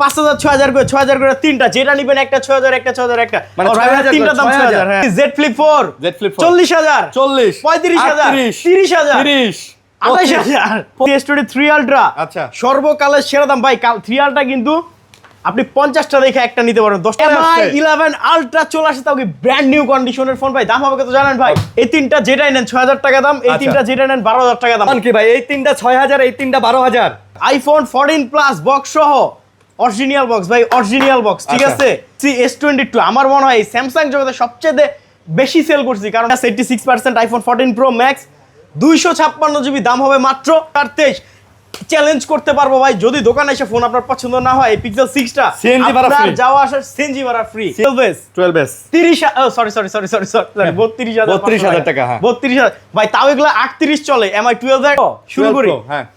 5000 6000 করে 6000 করে তিনটা, যেটা নিবেন একটা 6000 একটা 6000 একটা, মানে তিনটা দাম 6000। হ্যাঁ Z Flip 4 40000 40 35000 30000 30 28000 S23 Ultra। আচ্ছা, সর্বকালের সেরা দাম ভাই। 3 Ultra কিন্তু আপনি 50টা দেখে একটা নিতে পারেন। 10টা MI 11 Ultra চলে আসে, তাও কি ব্র্যান্ড নিউ কন্ডিশনের ফোন ভাই। দাম হবে কত জানেন ভাই? এই তিনটা যেটাই নেন 6000 টাকা দাম, এই তিনটা যেটা নেন 12000 টাকা দাম। কি ভাই এই তিনটা 6000, এই তিনটা 12000? আইফোন 14 প্লাস বক্স সহ অরিজিনাল বক্স ভাই, অরিজিনাল বক্স, ঠিক আছে। S22 আমার মনে হয় স্যামসাং জগতে সবচেয়ে বেশি সেল করছি, কারণ 86% আইফোন 14 প্রো ম্যাক্স 256 জিবি, দাম হবে মাত্র 23। চ্যালেঞ্জ করতে পারবো ভাই, যদি দোকানে এসে ফোন আপনার পছন্দ না হয়, এই পিক্সেল 6টা সিএনজি ভাড়া ফ্রি, যাওয়া আসার সিএনজি ভাড়া ফ্রি। 12s 30 সরি 32000 টাকা। হ্যাঁ 32000 ভাই, তাও এগুলা 38 চলে। MI 12 শুরু করি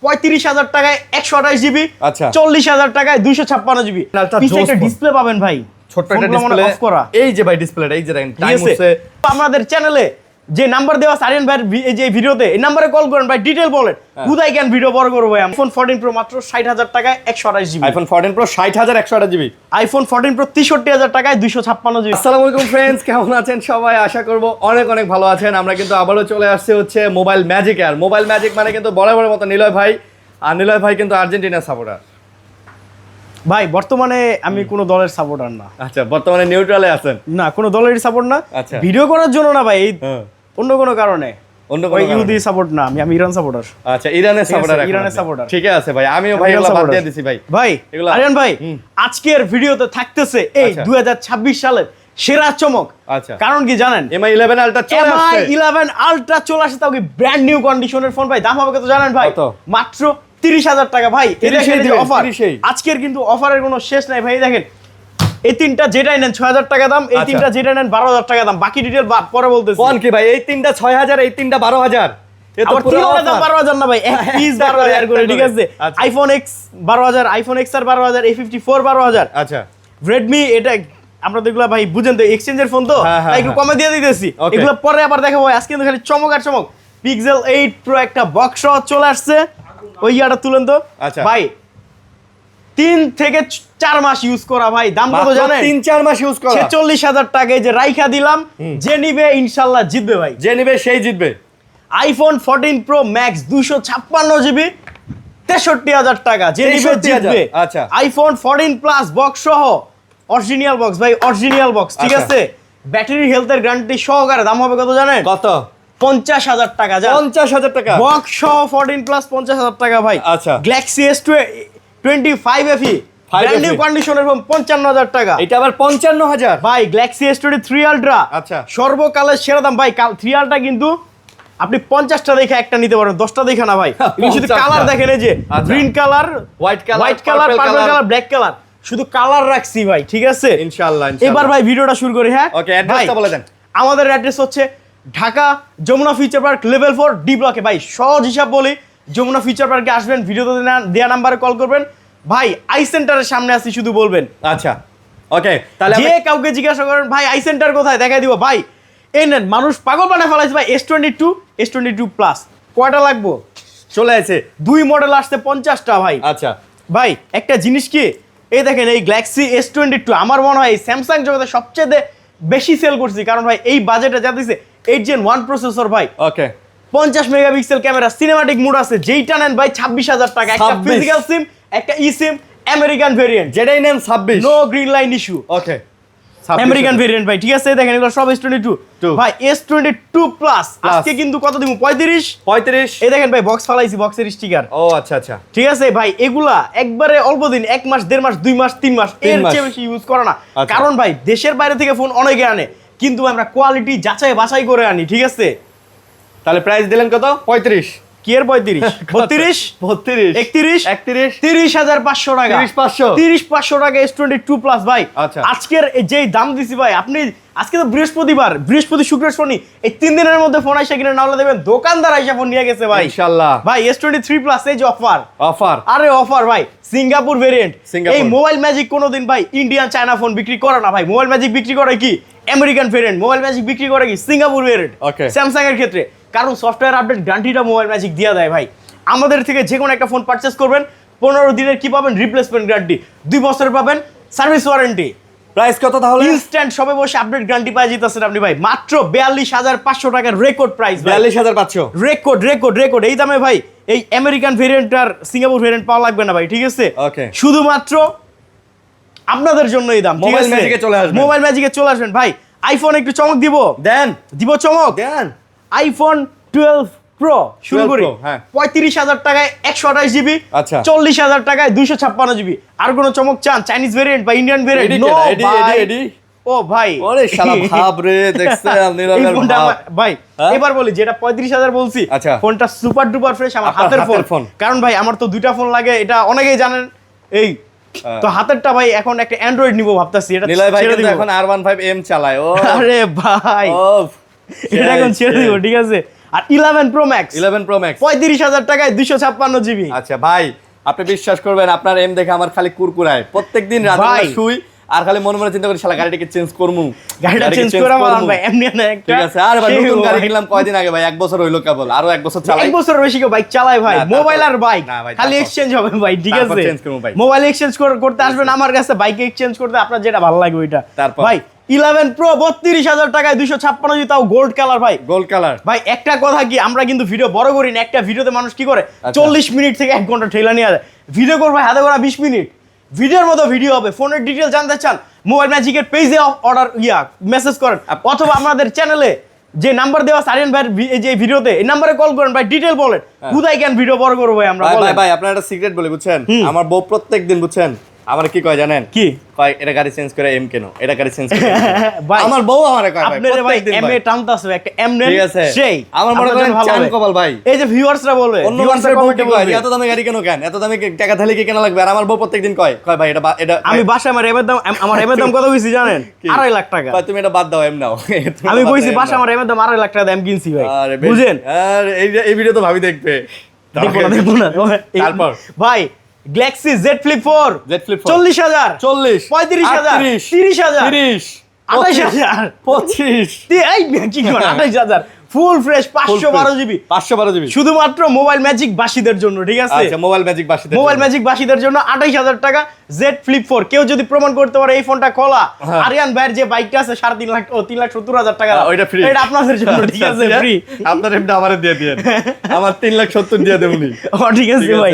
35000 টাকায় 128 জিবি, আচ্ছা 40000 টাকায় 256 জিবি। পিছনে একটা ডিসপ্লে পাবেন ভাই, ছোট্ট একটা ডিসপ্লে অফ করা। এই যে ভাই ডিসপ্লেটা, এই যে টাইম হচ্ছে। আমাদের চ্যানেলে যে নাম্বার দেওয়া সারিয়ান ভাই এই যে ভিডিওতে, এই নম্বরে কল করেন ভাই, ডিটেইল বলেন কোথায় কেন ভিডিও বড় করব ভাই। আইফোন 14 প্রো মাত্র 60000 টাকায় 128 GB. IPhone 14 pro 60000 128 GB. IPhone 14 pro 63000 টাকায় 256 জিবি। আসসালামু আলাইকুম ফ্রেন্ডস, কেমন আছেন সবাই? আশা করব অনেক অনেক ভালো আছেন। আমরা কিন্তু আবারো চলে আসছে হচ্ছে মোবাইল ম্যাজিক। আর মোবাইল ম্যাজিক মানে কিন্তু বরাবরের মতো নিলয় ভাই, আর নিলয় ভাই কিন্তু আর্জেন্টিনার সাপোর্টার ভাই। বর্তমানে আমি কোনো দলের সাপোর্টার না। আচ্ছা, বর্তমানে নিউট্রালে আছেন? না, কোনো দলেরই সাপোর্ট না। আচ্ছা, ভিডিও করার জন্য না ভাই, এই অন্য কোনো কারণে। অন্য কোনো ইহুদি সাপোর্ট না, আমি ইরান সাপোর্টার। আচ্ছা, ইরানের সাপোর্টার। ইরানের সাপোর্টার, ঠিক আছে ভাই, আমিও ভাই এগুলা বাদ দিয়ে দিছি ভাই। ভাই আরিয়ান ভাই, আজকের ভিডিওতে থাকতেছে এই 2026 সালের সেরা চমক। আচ্ছা, কারণ কি জানেন? MI 11 Ultra চলে আসছে। MI 11 Ultra চলে আসে, তাও কি ব্র্যান্ড নিউ কন্ডিশনের ফোন ভাই। দাম হবে কত জানেন ভাই? মাত্র 30000 টাকা ভাই। অফার আজকের কিন্তু অফারের কোনো শেষ নাই ভাই। দেখেন এই তিনটা যেটাই নেন 6000 টাকা দাম, এই তিনটা যেটা নেন 12000 টাকা দাম। বাকি ডিটেইল পরে বলতেছি। কোন কি ভাই এই তিনটা 6000, এই তিনটা 12000? এ তো পুরো দাম 12000 না ভাই, এক পিস 12000 করে, ঠিক আছে। IPhone X 12000, iPhone XR 12000, A54 12000। আচ্ছা, Redmi এটা আমরা দেখলা ভাই, বুঝেন তো এক্সচেঞ্জের ফোন তো, তাই একটু কমে দিয়ে দিতেছি। এগুলো পরে আবার দেখাবো। আজকে কিন্তু খালি চমক আর চমক। Pixel 8 Pro একটা বক্স চলে আসছে, ওই ইয়াটা তুলেন তো ভাই। 3 থেকে 4 মাস ইউজ করা ভাই। দাম কত জানেন? 3-4 মাস ইউজ করা 46000 টাকায় যে রাইখা দিলাম। যে নিবে ইনশাআল্লাহ জিতবে ভাই, যে নিবে সেই জিতবে। আইফোন 14 প্রো ম্যাক্স 256 জিবি 63000 টাকা, যে নিবে জিতবে। আচ্ছা, আইফোন 14 প্লাস বক্স সহ অরিজিনাল বক্স ভাই, অরিজিনাল বক্স, ঠিক আছে। ব্যাটারি হেলথের গ্যারান্টি সহকারে। দাম হবে কত জানেন? কত? 50000 টাকা। 50000 টাকা বক্স সহ 14 প্লাস 50000 টাকা ভাই। আচ্ছা, Galaxy S25 FE brand new কন্ডিশনের ফোন 55000 টাকা। এটা আবার 55000 ভাই। গ্যালাক্সি S23 Ultra আচ্ছা, সর্বকালের সেরা দাম ভাই। 3 Ultra কিন্তু আপনি 50টা দেখে একটা নিতে পারেন, 10টা দেখে না ভাই। শুধু কালার দেখেন, এই যে green colour, white colour, purple colour, black colour, শুধু কালার রাখছি ভাই, ঠিক আছে। ইনশাআল্লাহ এবার ভাই ভিডিওটা শুরু করি। হ্যাঁ ওকে, অ্যাড্রেসটা বলে দেন। আমাদের অ্যাড্রেস হচ্ছে Dhaka Jamuna future park level 4 D ব্লকে। ভাই সহজ হিসাব বলি, যমুনা ফিউচার পার্কে আসবেন, ভিডিওতে দেয়া নাম্বারে কল করবেন ভাই। আই সেন্টারের সামনে আছি, শুধু বলবেন। আচ্ছা ওকে, তাহলে যে কাউকে জিজ্ঞাসা করেন ভাই আই সেন্টার কোথায়, দেখাই দিব ভাই। এই নেন, মানুষ পাগল বানায় ফেলাইছে ভাই। S22 প্লাস কয়টা লাগবো? চলে আছে 2 মডেল আসছে 50টা ভাই। আচ্ছা ভাই একটা জিনিস কি, এই দেখেন এই গ্যালাক্সি S22 আমার মনে হয় স্যামসাং জগতে সবচেয়ে বেশি সেল করছি, কারণ ভাই এই বাজেটে যা দিছে 8 Gen 1 প্রসেসর ভাই। ওকে, 50 মেগাপিক্সেল ক্যামেরা, সিনেমাটিক মোড আছে, যেইটা নেন ভাই 26000 টাকা। একটা ফিজিক্যাল সিম, একটা ই সিম, আমেরিকান ভেরিয়েন্ট, যেটাই নেন 26, নো গ্রিন লাইন ইস্যু। ওকে, আমেরিকান ভেরিয়েন্ট ভাই, ঠিক আছে। দেখেন এগুলো সব S22 ভাই। S22 প্লাস আজকে কিন্তু কত দিব? 35। এই দেখেন ভাই, বক্স ফালাইছি, বক্সের স্টিকার। ও আচ্ছা আচ্ছা, ঠিক আছে ভাই। এগুলা একবারে অল্প দিন, 1 মাস 1.5 মাস 2 মাস 3 মাস, এর চেয়ে বেশি ইউজ করে না। কারণ ভাই দেশের বাইরে থেকে ফোন অনেকে আনে, কিন্তু আমরা কোয়ালিটি যাচাই বাছাই করে আনি, ঠিক আছে। তাহলে প্রাইস দিলেন কত? 35। কি এর 35? 32 31 30500 টাকা। 30500 টাকা S22 প্লাস ভাই। আজকের যেই দাম দিছি ভাই, আপনি আজকে তো বৃহস্পতিবার, বৃহস্পতি শুক্র শনি, এই 3 দিনের মধ্যে ফোন আইসা কিনে নাও দেবেন, দোকানদার আইসা ফোন নিয়ে গেছে ভাই ইনশাআল্লাহ। ভাই S23 প্লাস এই যে অফার, আরে অফার ভাই, সিঙ্গাপুর ভেরিয়েন্ট। এই মোবাইল ম্যাজিক কোনোদিন ভাই ইন্ডিয়ান চায়না ফোন বিক্রি করে না ভাই। মোবাইল ম্যাজিক বিক্রি করে কি আমেরিকান ভেরিয়েন্ট, মোবাইল ম্যাজিক বিক্রি করে কি সিঙ্গাপুর ভেরিয়েন্ট স্যামসাং এর ক্ষেত্রে। কারণ সফটওয়্যার আপডেট গ্যারান্টিটা মোবাইল ম্যাজিক দিয়ে দেয় ভাই। আমাদের থেকে যে কোনো একটা ফোন পারচেস করবেন, 15 দিনের কি পাবেন রিপ্লেসমেন্ট গ্যারান্টি, 2 বছরের পাবেন সার্ভিস ওয়ারেন্টি। প্রাইস কত তাহলে? ইনস্ট্যান্ট সবে বসে আপডেট গ্যারান্টি পাই যেতেছেন আপনি ভাই মাত্র 42,500 টাকার রেকর্ড প্রাইস। 42,500 রেকর্ড এই দামে ভাই এই আমেরিকান ভেরিয়েন্ট আর সিঙ্গাপুর ভেরিয়েন্ট পাওয়া লাগবে না ভাই, ঠিক আছে? ওকে, শুধুমাত্র আপনাদের জন্য এই দাম। মোবাইল ম্যাজিকে চলে আসবেন, মোবাইল ম্যাজিকে চলে আসবেন ভাই। আইফোন একটু চমক দিব চমক দেন। আইফোন 12 প্রো শুরু করি 35,000 টাকায় 128 জিবি, আচ্ছা 40,000 টাকায় 256 জিবি। আর কোন চমক চান চাইনিজ ভেরিয়েন্ট বা ইন্ডিয়ান ভেরিয়েন্ট? ও ভাই ওরে শালা ভাব রে, দেখছেন নিরবের ভাব ভাই। এবার বলি যেটা 35,000 বলছি, আচ্ছা ফোনটা সুপার ডুপার ফ্রেশ, আমার হাতের ফোন। কারণ ভাই আমার তো দুইটা ফোন লাগে, এটা অনেকেই জানেন। এই তো হাতেরটা ভাই এখন একটা অ্যান্ড্রয়েড নিব ভাবতাছি, এটা নিলয় ভাই কিন্তু এখন R15M চালায়। ও আরে ভাই এটা এখন ছেড়ে দিব, ঠিক আছে? আর 11 প্রো ম্যাক্স 35,000 টাকায় 256 জিবি। আচ্ছা ভাই আপনি বিশ্বাস করবেন আপনার এম দেখে আমার খালি কুরকুরায়, প্রত্যেকদিন রাতে শুই আর খালি মনে মনে চিন্তা করি শালা গাড়িটাকে চেঞ্জ করমু, গাড়িটা চেঞ্জ করে বলান ভাই এমনি না একটা। ঠিক আছে, আর ভাই নতুন গাড়ি কিনলাম কয়দিন আগে ভাই, 1 বছর হইলো কেবল, আরো 1 বছর চালাই। 1 বছর বেশি কেউ বাইক চালায় ভাই, মোবাইল আর বাইক খালি এক্সচেঞ্জ হবে ভাই, ঠিক আছে? মোবাইল এক্সচেঞ্জ করতে আসবেন আমার কাছে, বাইক এক্সচেঞ্জ করতে আপনার যেটা ভালো লাগে ওইটা। ভাই 11 প্রো 32,000 টাকায় 256 জিবি, তাও গোল্ড কালার ভাই, গোল্ড কালার। ভাই একটা কথা কি, আমরা কিন্তু ভিডিও বড় করি না, একটা ভিডিওতে মানুষ কি করে 40 মিনিট থেকে 1 ঘন্টা ঠেলা নিয়ে যায়। ভিডিও করবে হাতে গোনা 20 মিনিট, ভিডিওর মতো ভিডিও হবে। ফোনের ডিটেল জানতে চান মোবাইল ম্যাজিকের পেজে অর্ডার মেসেজ করেন, অথবা আমাদের চ্যানেলে যে নাম্বার দেওয়া সারিয়ান ভাই যে ভিডিওতে, এই নাম্বারে কল করেন ভাই, ডিটেল বলেন কোথায় কেন ভিডিও বড় করব ভাই আমরা। ভাই আপনার একটা সিক্রেট বলি বুঝছেন, আমার বউ প্রত্যেকদিন বুঝছেন আমার কি কয় জানেন? কি কয়? এটা গাড়ি চেঞ্জ করে এম কেন, এটা গাড়ি চেঞ্জ করে ভাই আমার বউ আমারে কয় ভাই আপনারে ভাই এম এ টানতাছে একটা এম নেন, ঠিক আছে সেই আমার মনে করেন চান কপাল ভাই। এই যে ভিউয়ার্সরা বলে, অন্য মানুষের কমেন্টে কয় এত দামি গাড়ি কেন, কেন এত দামি টাকা ঢালে কি কেন লাগবে? আর আমার বউ প্রত্যেকদিন কয় ভাই এটা আমি বাসায় আমার এমের দাম কত কইছি জানেন? 2.5 লাখ টাকা। ভাই তুমি এটা বাদ দাও, এম নাও। আমি কইছি বাসায় আমার এমের দাম 2.5 লাখ টাকা দাম কিনছি ভাই, বুঝেন? আর এই ভিডিও তো ভাবি দেখবে, দেখবো না। তারপর ভাই গ্যালাক্সি Z Flip 4 40,000 35,000 30,000 28,000 25 এই কি করে 28,000 ফুল ফ্রেশ 512 জিবি শুধুমাত্র মোবাইল ম্যাজিক বাসীদের জন্য, ঠিক আছে? আচ্ছা মোবাইল ম্যাজিক বাসীদের জন্য 28,000 টাকা Z Flip 4। কেউ যদি প্রমাণ করতে পারে এই ফোনটা খোলা, আরিয়ান ভাইয়ের যে বাইকটা আছে 3.5 লাখ 3,70,000 টাকা, ওইটা ফ্রি, এটা আপনাদের জন্য, ঠিক আছে? ফ্রি আপনার এমনি আমারে দিয়ে দিয়েন, আমার 3,70,000 দিয়ে দেবনি। ও ঠিক আছে ভাই,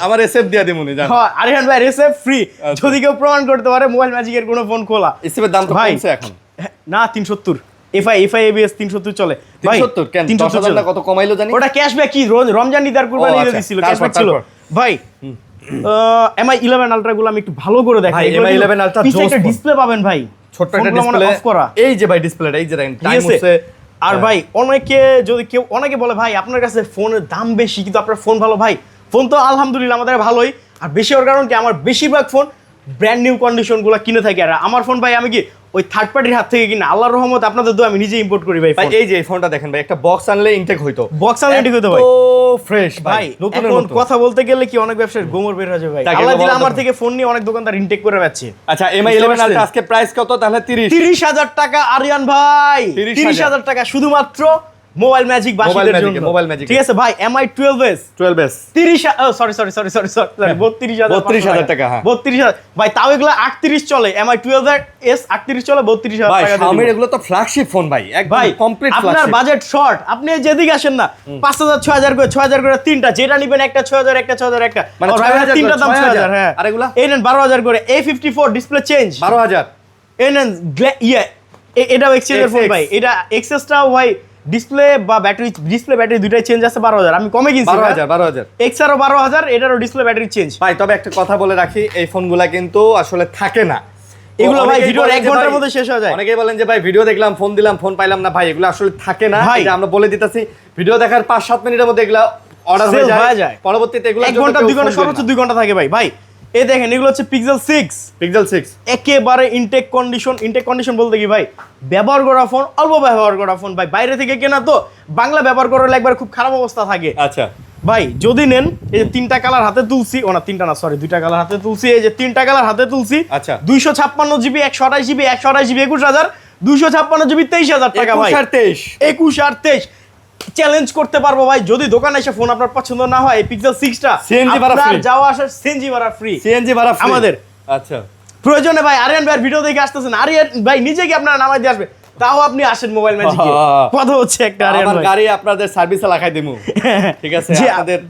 আমার এসএফ দিয়ে দেবনি জান। হ্যাঁ আরিয়ান ভাইয়ের এসএফ ফ্রি, যদি কেউ প্রমাণ করতে পারে মোবাইল ম্যাজিকের কোনো ফোন খোলা। এসএফ এর দাম তো কমছে এখন না 370, এফআই ABS 370 চলে ভাই। 370 কেন 10,000 না কত কমাইলো জানি? ওটা ক্যাশব্যাক কি রমজান ঈদ আর কুরবানি ঈদে দিছিল, ক্যাশব্যাক ছিল ভাই। MI 11 আলট্রা গুলো আমি একটু ভালো করে দেখাই। MI 11 আলট্রা পিছে একটা ডিসপ্লে পাবেন ভাই, ছোট একটা ডিসপ্লে অফ করা। এই যে ভাই ডিসপ্লেটা এই যে দেখেন টাইম হচ্ছে। আর ভাই অনেকে বলে ভাই আপনার কাছে ফোনের দাম বেশি কিন্তু আপনার ফোন ভালো। ভাই ফোন তো আলহামদুলিল্লাহ আমাদের ভালোই, আর বেশি হওয়ার কারণ কি আমার বেশিরভাগ ফোন ব্র্যান্ড নিউ কন্ডিশন গুলো কিনে থাকি। আর আমার ফোন ভাই আমি কি ওই থার্ড পার্টির হাত থেকে কিনা, আল্লাহর রহমত আপনাদের দোয়া আমি নিজে ইম্পোর্ট করি ভাই। এই যে এই ফোনটা দেখেন ভাই, একটা বক্স আনলে ইনটেক হইতো, ভাই ফ্রেশ ভাই নতুনের মতো। কথা বলতে গেলে কি অনেক ব্যবসায়ীর গোমর বের হয়ে যাবে ভাই। আল্লাহ দিলে আমার থেকে ফোন নিয়ে অনেক দোকানদার ইনটেক করে যাচ্ছে। আচ্ছা MI 11 আলট্রা আজকে প্রাইস কত তাহলে? 30,000 টাকা আরিয়ান ভাই, 30,000 টাকা শুধুমাত্র মোবাইল ম্যাজিক বাসীদের জন্য, মোবাইল ম্যাজিক, ঠিক আছে ভাই? MI 12s 30 সরি 32,000 টাকা। হ্যাঁ 32,000 ভাই, তাও এগুলা 38 চলে। MI 12s 38 চলে, 32,000 টাকা দিয়ে। ভাই এগুলো তো ফ্ল্যাগশিপ ফোন ভাই, একদম কমপ্লিট ফ্ল্যাগশিপ। আপনার বাজেট শর্ট, আপনি যেদিকে আসেন না 5,000 6,000 করে তিনটা, যেটা নিবেন একটা 6,000 একটা 6,000 একটা, মানে তিনটা দাম 6,000। হ্যাঁ আর এগুলা এই নেন 12,000 করে। A54 display change 12,000। এই নেন এটাও এক্সচেঞ্জের ফোন ভাই, এটা এক্সেসটাও ভাই ডিসপ্লে বা ব্যাটারি, ডিসপ্লে ব্যাটারি দুইটাই চেঞ্জ আছে 12,000। আমি কমে কিনছি 12,000 এক্সআরও 12,000, এটারও ডিসপ্লে ব্যাটারি চেঞ্জ ভাই। তবে একটা কথা বলে রাখি, এই ফোনগুলা কিন্তু আসলে থাকে না, এগুলো ভাই ভিডিওর 1 ঘন্টার মধ্যে শেষ হয়ে যায়। অনেকেই বলেন যে ভাই ভিডিও দেখলাম ফোন দিলাম ফোন পাইলাম না, ভাই এগুলো আসলে থাকে না। এটা আমরা বলে দিতেছি, ভিডিও দেখার 5-7 মিনিটের মধ্যে এগুলো অর্ডার হয়ে যায়, পরবর্তীতে এগুলো 1 ঘন্টা 2 ঘন্টা সর্বোচ্চ 2 ঘন্টা থাকে ভাই। এই দেখেন এগুলো হচ্ছে পিক্সেল 6 একেবারে ইনটেক কন্ডিশন বলতে কি ভাই, ব্যবহার করা ফোন, অল্প ব্যবহার করা ফোন ভাই, বাইরে থেকে কেনা তো বাংলা ব্যবহার করার একবার খুব খারাপ অবস্থা থাকে। আচ্ছা ভাই যদি নেন, এই যে 3টা কালার হাতে তুলছি, ও না 3টা না সরি 2টা কালার হাতে তুলছি, এই যে 3টা কালার হাতে তুলছি। আচ্ছা 256 জিবি 128 জিবি 128 জিবি 21,000, 256 জিবি 23,000 টাকা ভাই। 21 আর 23 চ্যালেঞ্জ করতে পারবো ভাই, যদি দোকানে এসে ফোন আপনার পছন্দ না হয় এই পিক্সেল 6টা CNG ভাড়া আপনার free। যাওয়া আসার সিএনজি ভাড়া ফ্রি। সিএনজি ভাড়া free? আমাদের। আচ্ছা প্রয়োজনে ভাই আরিয়ান ভাইয়ের ভিডিও দেখে আসতেছেন, আরিয়ান ভাই নিজে কি আপনারা নামাই দিয়ে আসবে, তাও আপনি আসেন মোবাইল ম্যাজিকে। কথা হচ্ছে একটা আরিয়ান আমার ভাই। গাড়ি আপনাদের সার্ভিসে লাগাই দিমু, ঠিক আছে? জি, আপনাদের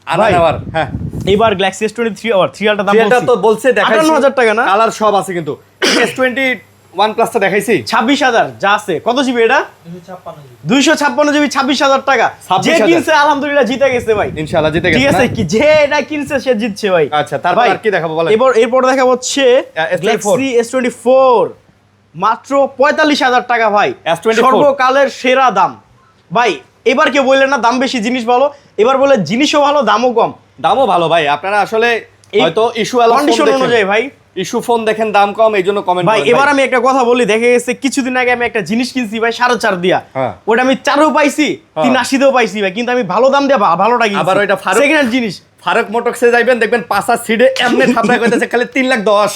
আনা ভাই, নেওয়ার। হ্যাঁ, এবার গ্যালাক্সি S23 আবার 3 আলটা দাম এটা তো বলছে দেখাইছি 58,000 টাকা না? কালার সব আছে কিন্তু S21 প্লাসটা দেখাইছি 26,000 যা আছে। কত জিবি এটা? 256 জিবি 26,000 টাকা। যে 26,000 কিনছে আলহামদুলিল্লাহ জিতে গেছে ভাই। ইনশাআল্লাহ জিতে ঠিক গেছে আছে, না? কি যে এটা কিনছে সে জিতছে ভাই। আচ্ছা, তারপর ভাই, আর কি দেখাবো বলেন? এরপর দেখাবো হচ্ছে S24 গ্যালাক্সি S24 মাত্র 45,000 টাকা ভাই। S24 সর্বকালের সেরা দাম ভাই। এবার কেউ বললেন না দাম বেশি জিনিস ভালো, এবার বলে জিনিসও ভালো দামও কম। দামও ভালো ভাই, আপনারা আসলে এই হয়তো ইস্যু কন্ডিশন অনুযায়ী ভাই। ইস্যু ফোন দেখেন দাম কম এই জন্য কমেন্ট ভাই এবার আমি একটা কথা বলি, দেখে গেছে কিছুদিন আগে আমি একটা জিনিস কিনছি ভাই 4.5 দিয়া, হ্যাঁ। ওটা আমি 4ও পাইছি 83 পাইছি ভাই, কিন্তু আমি ভালো দাম দিয়ে ভালোটা কিনছি। আবার ওইটা ফারুক- সেকেন্ড হ্যান্ড জিনিস। ফারুক মোটরসে যাইবেন দেখবেন পাঁচা সিডে এমনি থাপড়া কইতেছে খালি 3,10,000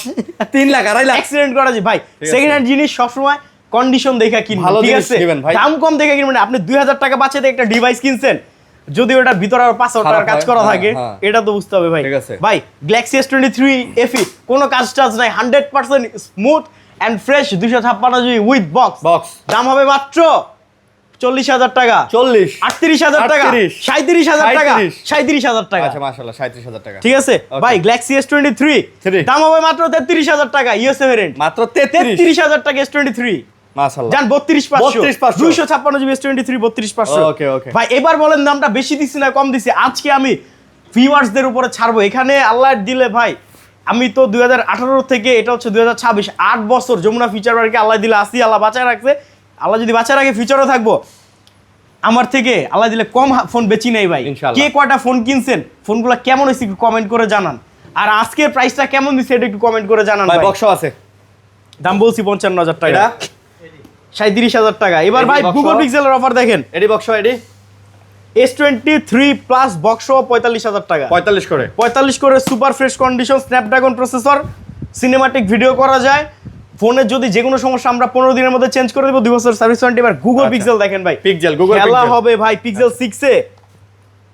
3,00,000 2,50,000 অ্যাক্সিডেন্ট করা যায় ভাই। আছে। সেকেন্ড হ্যান্ড জিনিস সবসময় কন্ডিশন দেখে কিনবেন, ভালো ঠিক জিনিস আছে? কিনবেন ভাই। দাম কম দেখে কিনবেন। আপনি 2,000 টাকা বাঁচাতে একটা ডিভাইস কিনছেন, যদি ওটা ভিতরে আর 500 টাকার খারাপ কাজ হয়, করা হ্যাঁ, থাকে হ্যাঁ। এটা তো বুঝতে হবে ভাই। ঠিক আছে। ভাই গ্যালাক্সি S23 FE কোনো কাজ টাজ নাই, 100% smooth and fresh, 256 GB with box. Box দাম হবে মাত্র 40,000 টাকা, 40 38,000 টাকা, 38, 37,000 টাকা, 37,000 37,000 টাকা। আচ্ছা মাশাআল্লাহ 37,000 টাকা ঠিক আছে ভাই। Galaxy S23 Three। দাম হবে মাত্র 33,000 টাকা, ইউএসএ ভেরিয়েন্ট মাত্র 33 33,000 টাকা S23। মাশাআল্লাহ জান 32,500 32,500 256 জিবি S23 32,500। Okay, okay। ভাই এবার বলেন দামটা বেশি দিছি না কম দিছি? আজকে আমি ভিউয়ার্সদের উপরে ছাড়বো এখানে আল্লাহ দিলে ভাই। আমি তো 2018 থেকে এটা হচ্ছে 2026 8 বছর যমুনা ফিচার পার্কে আল্লাহ দিলে আসি, আল্লাহ বাঁচায় রাখছে। আল্লাহ যদি বাঁচায় রাখে ফিচারও থাকবো। আমার থেকে আল্লাহ দিলে কম ফোন বেচি নাই ভাই। ইনশাআল্লাহ। কে কয়টা ফোন কিনছেন, ফোনগুলো কেমন হয়েছে একটু কমেন্ট করে জানান। আর আজকের প্রাইসটা কেমন দিচ্ছে এটা একটু কমেন্ট করে জানান ভাই ভাই। বক্সও আছে দাম বলছি 55,000 টাকা, এটা 37,000 টাকা। এবার এডি ভাই বক্স গুগল সহ? পিক্সেলের অফার দেখেন। এডি বক্স এডি S23 প্লাস বক্স 45,000 টাকা, 45 করে 45 করে super fresh condition, Snapdragon processor, cinematic video করা যায়। ফোনের যদি যে কোনো সমস্যা আমরা 15 দিনের মধ্যে চেঞ্জ করে দেবো, 2 বছর সার্ভিস ওয়ারেন্টি। এবার গুগল আচ্ছা। পিক্সেল দেখেন ভাই, পিক্সেল গুগল খেলা পিক্সেল হবে ভাই। পিক্সেল 6 এ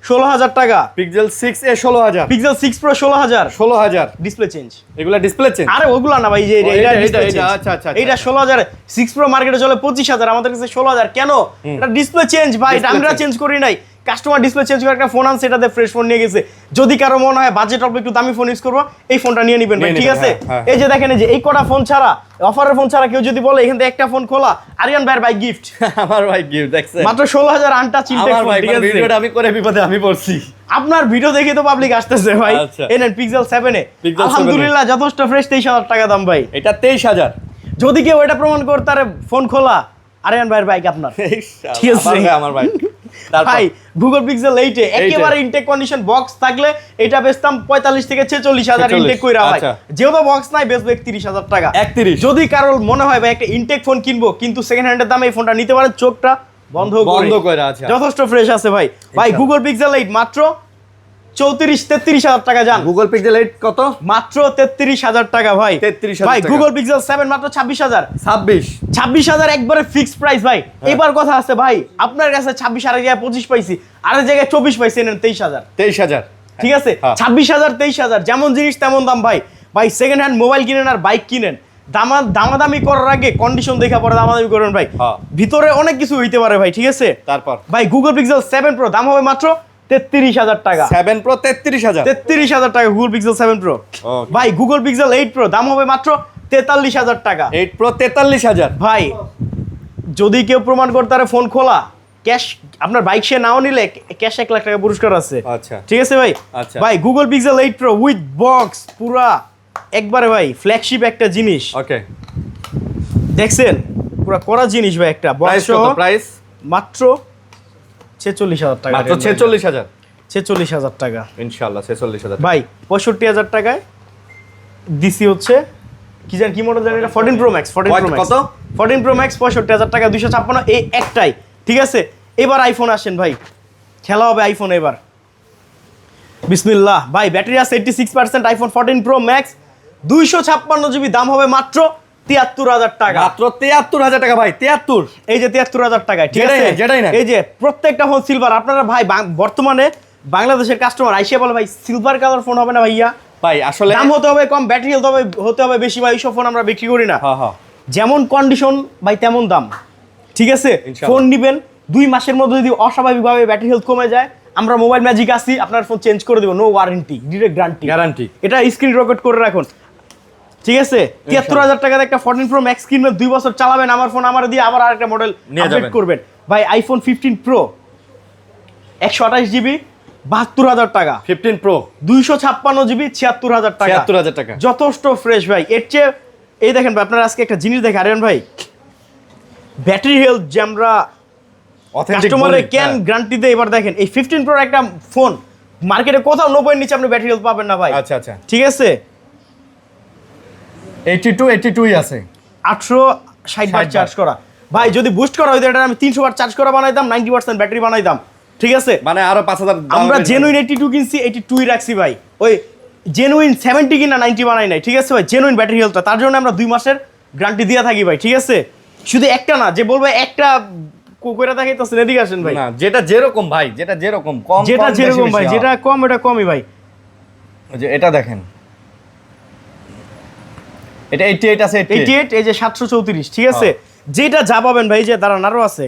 16,000 টাকা, পিক্সেল 6 এ 16,000 পিক্সেল 6 প্রো 16,000, 16,000 ডিসপ্লে চেঞ্জ। এগুলা ডিসপ্লে চেঞ্জ আরে ওগুলা না ভাই, যে ও, এটা এটা, display এটা, change। আচ্ছা, আচ্ছা, এটা 16,000, 6 প্রো মার্কেটে চলে 25,000, আমাদের কাছে 16,000 কেন? এটা ডিসপ্লে চেঞ্জ ভাই, এটা Display আমরা change। চেঞ্জ করি নাই। কাস্টমার ডিসপ্লে চেঞ্জ করে একটা ফোন আনছে, এটাতে ফ্রেশ ফোন নিয়ে গেছে। যদি কারো মনে হয় বাজেট অল্প একটু দামি ফোন ইউজ করবো, এই ফোনটা নিয়ে নিবেন ভাই, নিয়ে ঠিক নিবেন, আছে? হ্যাঁ, এই যে দেখেন, এই যে এই কটা ফোন ছাড়া, অফারের ফোন ছাড়া কেউ যদি বলে এখান থেকে একটা ফোন খোলা, আরিয়ান ভাইয়ের ভাই গিফট আমার ভাই গিফট দেখছেন মাত্র 16,000 আনটাচ ইনটেক আমার ফোন, ভাই ঠিক মানে আছে? ভিডিওটা আমি করে বিপদে আমি পড়ছি আপনার ভিডিও দেখে তো পাবলিক আসতেছে ভাই। আচ্ছা। এই নেন পিক্সেল 7 এ, Pixel 7 এ। আলহামদুলিল্লাহ যথেষ্ট ফ্রেশ, 23,000 টাকা দাম ভাই। এটা 23,000 যদি কেউ এটা প্রমাণ করে তার ফোন খোলা, আরিয়ান ভাইয়ের বাইক আপনার। ঠিক আছে। আমার ভাই তারপর ভাই গুগল পিক্সেল 8 এ একেবারে ইনটেক কন্ডিশন বক্স থাকলে এটা বেচতাম 45 থেকে 46,000 46, ইনটেক কইরা ভাই। আচ্ছা। যেহেতু বক্স নাই বেচবো 31,000 টাকা। 31 যদি কারোর মনে হয় ভাই একটা ইনটেক ফোন কিনবো কিন্তু সেকেন্ড হ্যান্ডের দামে এই ফোনটা নিতে পারেন, চোখটা বন্ধ করে আছে যথেষ্ট ফ্রেশ আছে ভাই। ভাই গুগল পিক্সেল 8 মাত্র 33,000 টাকা যান। গুগল পিক্সেল 8 কত মাত্র 33,000 টাকা ভাই। 33,000 ভাই টাকা। গুগল পিক্সেল 7 মাত্র 26,000। 26 একবারে ফিক্সড প্রাইস ভাই। এবার কথা আছে ভাই, আপনার কাছে 26 আর জায়গায় 25 পাইছি, আর জায়গায় 24 পাইছি, নেন 23,000। 23,000 ঠিক আছে, হ্যাঁ। 26,000 23,000 যেমন জিনিস তেমন দাম ভাই। ভাই সেকেন্ড হ্যান্ড মোবাইল কিনেন আর বাইক কিনেন, দামাদামি করার আগে কন্ডিশন দেখা পরে দামাদামি করবেন ভাই। হ্যাঁ। ভিতরে অনেক কিছু হইতে পারে ভাই, ঠিক আছে? তারপর ভাই গুগল পিক্সেল 7 প্রো দাম হবে মাত্র 33,000 টাকা। 7 প্রো 33,000 33,000 টাকা গুগল পিক্সেল 7 প্রো। Okay। ভাই গুগল পিক্সেল 8 প্রো দাম হবে মাত্র 43,000 টাকা। 8 প্রো 43,000 ভাই যদি কেউ প্রমাণ করতে পারে ফোন খোলা, ক্যাশ আপনার বাইক সে নাও নিলে ক্যাশ 1 লাখ টাকা পুরস্কার আছে। আচ্ছা ঠিক আছে ভাই। আচ্ছা। ভাই Google pixel 8 pro with box পুরা একবারে ভাই ফ্ল্যাগশিপ একটা জিনিস ওকে দেখছেন, পুরা করা জিনিস ভাই। একটা প্রাইস বক্স কত প্রাইস মাত্র 46,000 টাকা। মাত্র 46,000 46,000 টাকা ইনশাআল্লাহ 46,000 ভাই। 65,000 টাকায় দিছি হচ্ছে কি জান কি মডেল জানেন এটা? 14 প্রো ম্যাক্স। 14 প্রো ম্যাক্স কত? 14 প্রো ম্যাক্স 65,000 টাকা, 256 এই একটাই। ঠিক আছে, এবার আইফোন আসেন ভাই, খেলা হবে আইফোন এবার। বিসমিল্লাহ ভাই, ব্যাটারি আছে 86%, আইফোন 14 প্রো ম্যাক্স 256 জিবি, দাম হবে মাত্র 73,000 টাকা, মাত্র 73,000 টাকা ভাই, 73। এই যে 73,000 টাকায়, ঠিক যেটাই আছে? নেন, যেটাই নেন। এই যে প্রত্যেকটা ফোন সিলভার। আপনারা ভাই বর্তমানে বাংলাদেশের কাস্টমার আইসে বলে ভাই সিলভার কালার ফোন হবে না ভাইয়া, ভাই আসলে দাম হতে হবে কম, ব্যাটারি হতে হবে বেশি ভাই, এইসব ফোন আমরা বিক্রি করি না। হ্যাঁ হ্যাঁ, যেমন কন্ডিশন ভাই তেমন দাম, ঠিক আছে? ইনশাআল্লাহ। ফোন নিবেন 2 মাসের মধ্যে যদি অস্বাভাবিকভাবে ব্যাটারি হেলথ কমে যায়, আমরা মোবাইল ম্যাজিক আসি, আপনার ফোন চেঞ্জ করে দেবো, নো ওয়ারেন্টি, ডিরেক্ট গ্যারান্টি। এটা স্ক্রিন রেকর্ড করে রাখুন, ঠিক আছে? 73,000 টাকাতে একটা 14 প্রো ম্যাক্স কিনবেন, 2 বছর চালাবেন, আমার ফোন আমার দিয়ে আবার আরেকটা মডেল নিয়ে আপডেট যাবেন। করবেন। ভাই আইফোন 15 প্রো 128 জিবি 72,000 টাকা, 15 প্রো 256 জিবি 76,000 টাকা, 76,000 টাকা। যথেষ্ট ফ্রেশ ভাই। এর চেয়ে এই দেখেন ভাই, আপনারা আজকে একটা জিনিস দেখে আরেন ভাই, ব্যাটারি হেলথ যে আমরা কাস্টমারের ক্যান গ্যারান্টি দেয়, এবার দেখেন এই 15 প্রোর একটা ফোন মার্কেটে কোথাও 90 এর নিচে আপনি ব্যাটারি হেলথ পাবেন না ভাই। আচ্ছা আচ্ছা, ঠিক আছে? 82 আছে, 860 বার চার্জ করা ভাই, যদি বুস্ট করা হইতো এটা আমি 300 বার চার্জ করা বানাইতাম, 90% ব্যাটারি বানাইতাম, ঠিক আছে? মানে আরো 5,000 আমরা জেনুইন 82 কিনছি, 82 রাখছি ভাই, ওই জেনুইন 70 কিনা 90 বানাই নাই, ঠিক আছে ভাই? জেনুইন ব্যাটারি হেলথটা, তার জন্য আমরা 2 মাসের গ্যারান্টি দিয়ে থাকি ভাই, ঠিক আছে? শুধু একটা না যে বলবে একটা কইরা দেখাইতাছেন, এদিকে আসেন ভাই। না, যেটা যেরকম ভাই, যেটা যেরকম কম, যেটা কম, যেরকম বেশি ভাই, বেশি, যেটা কম এটা কমই ভাই। ওই যে এটা দেখেন, এটা 88 আছে, 88, এই যে 734, ঠিক আছে? যেটা যা পাবেন ভাই, যে দাঁড়ান আরো আছে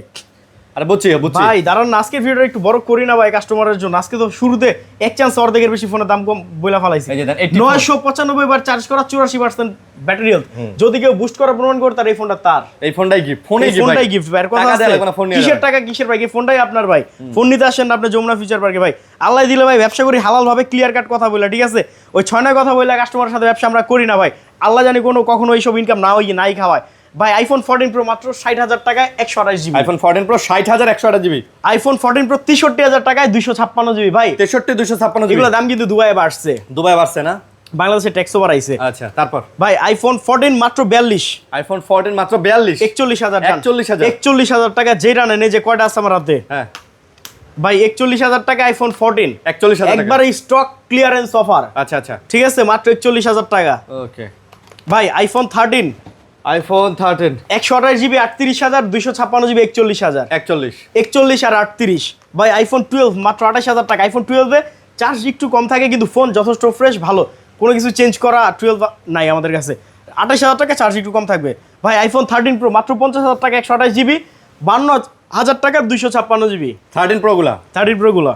আরে বুঝছি বুঝছি ভাই, দাঁড়ান না, আজকের ভিডিওটা একটু বড় করি না ভাই কাস্টমারের জন্য। আজকে তো শুরুতে এক চান্স অর্ধেকের বেশি ফোনের দাম কম বইলা ফেলাইছি। এই যে দেন, 84 995 বার চার্জ করা, 84% ব্যাটারি হেলথ, যদি কেউ বুস্ট করা প্রমাণ করে তার এই ফোনটা তার, এই ফোনটাই গিফট, ফোনই এই ফোনটাই গিফট ভাই। আর কথা টাকা আছে, দেয়া লাগবে না, ফোন নিয়ে কিসের যাবেন। টাকা কিসের ভাই, এই ফোনটাই আপনার ভাই। ফোন নিতে আসেন না আপনি যমুনা ফিউচার পার্কে ভাই, আল্লাহ দিলে ভাই ব্যবসা করি হালাল ভাবে, ক্লিয়ার কাট কথা বলে, ঠিক আছে? ওই 6 কথা বলে কাস্টমারের সাথে ব্যবসা আমরা করি না ভাই, আল্লাহ জানি কখনো এইসব ইনকাম না হই নাই খাওয়ায় ভাই। আইফোন 14 প্রো মাত্র 60,000 টাকায় 128 GB, iPhone 14 pro 60,000 128 GB, iPhone 14 pro 63,000 টাকায় 256 জিবি ভাই। 63 256 জিবি। এগুলো দাম কিন্তু দুবাইয়ে বাড়ছে, দুবাই বাড়ছে না? বাংলাদেশে ট্যাক্সও বাড়াইছে। আচ্ছা, তারপর ভাই আইফোন 14 মাত্র 42, আইফোন 14 মাত্র 42, 41,000, 41,000 41,000 টাকা, যেটা নেন, এই যে কয়টা আছে আমার হাতে হ্যাঁ ভাই, 41,000 টাকা আইফোন 14, 41,000 টাকা। একবারে স্টক ক্লিয়ারেন্স অফার, আচ্ছা আচ্ছা, ঠিক আছে? মাত্র 41,000 টাকা। ওকে। ভাই আইফোন 13 আইফোন 13 128 জিবি 38,000, 256 জিবি 41,000, 41, 41 আর 38। ভাই আইফোন 12 মাত্র 28,000 টাকা। আইফোন 12 এ চার্জ একটু কম থাকে কিন্তু ফোন যথেষ্ট ফ্রেশ, ভালো, কোনো কিছু চেঞ্জ করা 12 নাই আমাদের কাছে। 28,000 টাকা, চার্জ একটু কম থাকবে। ভাই আইফোন 13 প্রো মাত্র 50,000 টাকা, 128 জিবি 52,000 টাকা, 256 জিবি 13 প্রো গুলা। 13 প্রো গুলা।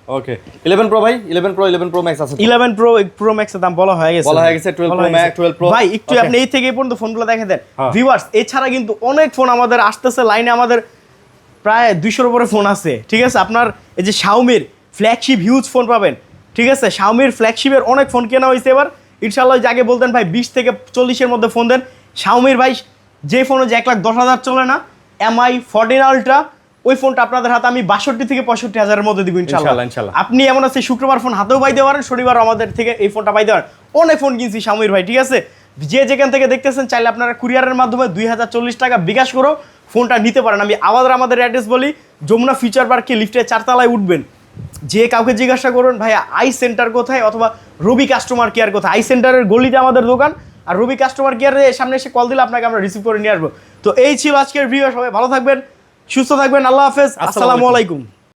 ওকে, 11 প্রো ভাই, 11 প্রো ম্যাক্স আছে তো? 11 প্রো ম্যাক্সের দাম বলা হয়ে গেছে, বলা হয়ে গেছে, 12 প্রো ম্যাক্স, 12 প্রো। ভাই একটু Okay. আপনি এই থেকে এই পর্যন্ত ফোনগুলো দেখে দেন হ্যাঁ। ভিউয়ার্স। এছাড়া কিন্তু অনেক ফোন আমাদের আসতেছে লাইনে, আমাদের প্রায় 200-এর উপরে ফোন আছে, ঠিক আছে? আপনার এই যে শাওমির ফ্ল্যাগশিপ হিউজ ফোন পাবেন, ঠিক আছে? শাওমির ফ্ল্যাগশিপের অনেক ফোন কেনা হয়েছে এবার, ইনশাআল্লাহ। যে আগে বলতেন ভাই 20 থেকে 40-এর মধ্যে ফোন দেন, শাওমির ভাই যে ফোনে যে 1,10,000 চলে না, MI 14 আলট্রা, ওই ফোনটা আপনাদের হাতে আমি 62 থেকে 65,000-এর মধ্যে দিব ইনশাআল্লাহ। ইনশাআল্লাহ। আপনি এমন আছে শুক্রবার ফোন হাতেও পাইতে পারেন, শনিবার আমাদের থেকে এই ফোনটা পাইতে পারেন। অনেক ফোন কিনছি শাওমির ভাই, ঠিক আছে? যে যেখান থেকে দেখতেছেন চাইলে আপনারা কুরিয়ারের মাধ্যমে 2040 টাকা বিকাশ করো ফোনটা নিতে পারেন। আমি আবার আমাদের অ্যাড্রেস বলি, যমুনা ফিউচার পার্কে লিফটে 4 তলায় উঠবেন, যে কাউকে জিজ্ঞাসা করুন ভাই আই সেন্টার কোথায় অথবা রবি কাস্টমার কেয়ার কোথায়। আই সেন্টারের গলিতে আমাদের দোকান, আর রবি কাস্টমার কেয়ারের সামনে এসে কল দিলে আপনাকে আমরা রিসিভ করে নিয়ে আসবো। তো এই ছিল আজকের ভিডিও, সবাই ভালো থাকবেন, সুস্থ থাকবেন, আল্লাহ হাফেজ, আসসালামু আলাইকুম।